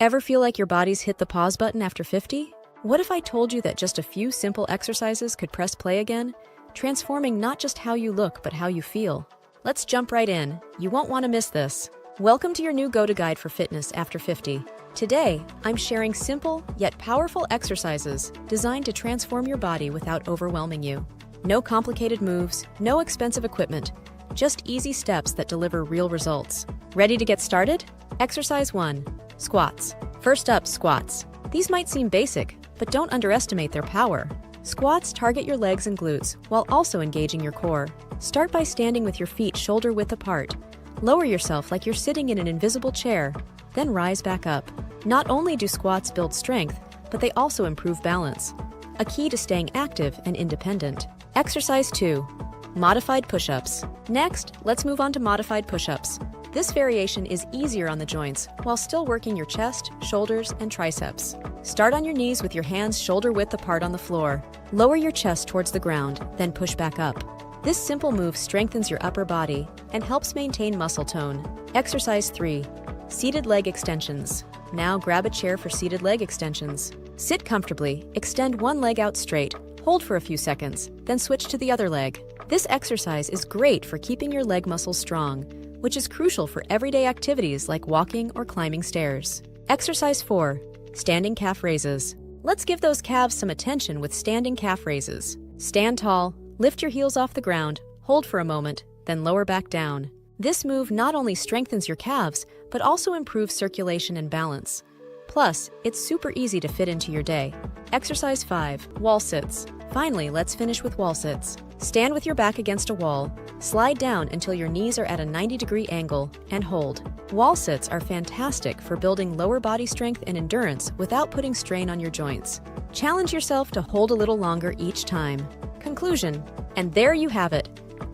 Ever feel like your body's hit the pause button after 50? What if I told you that just a few simple exercises could press play again, transforming not just how you look but how you feel? Let's jump right in. You won't want to miss this. Welcome to your new go-to guide for fitness after 50. Today, I'm sharing simple yet powerful exercises designed to transform your body without overwhelming you. No complicated moves, no expensive equipment, just easy steps that deliver real results. Ready to get started? Exercise 1. Squats. First up, squats. These might seem basic, but don't underestimate their power. Squats target your legs and glutes while also engaging your core. Start by standing with your feet shoulder-width apart. Lower yourself like you're sitting in an invisible chair, then rise back up. Not only do squats build strength, but they also improve balance, a key to staying active and independent. Exercise 2. Modified push-ups. Next, let's move on to modified push-ups. This variation is easier on the joints while still working your chest, shoulders, and triceps. Start on your knees with your hands shoulder-width apart on the floor. Lower your chest towards the ground, then push back up. This simple move strengthens your upper body and helps maintain muscle tone. Exercise 3. Seated leg extensions. Now grab a chair for seated leg extensions. Sit comfortably, extend one leg out straight, hold for a few seconds, then switch to the other leg. This exercise is great for keeping your leg muscles strong, which is crucial for everyday activities like walking or climbing stairs. Exercise 4. Standing calf raises. Let's give those calves some attention with standing calf raises. Stand tall, lift your heels off the ground, hold for a moment, then lower back down. This move not only strengthens your calves, but also improves circulation and balance. Plus, it's super easy to fit into your day. Exercise 5. Wall sits. Finally, let's finish with wall sits. Stand with your back against a wall, slide down until your knees are at a 90-degree angle, and hold. Wall sits are fantastic for building lower body strength and endurance without putting strain on your joints. Challenge yourself to hold a little longer each time. Conclusion. And there you have it.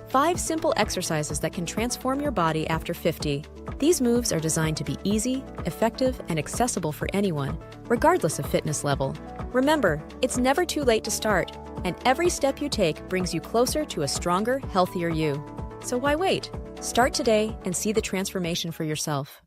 5 simple exercises that can transform your body after 50. These moves are designed to be easy, effective, and accessible for anyone, regardless of fitness level. Remember, it's never too late to start, and every step you take brings you closer to a stronger, healthier you. So why wait? Start today and see the transformation for yourself.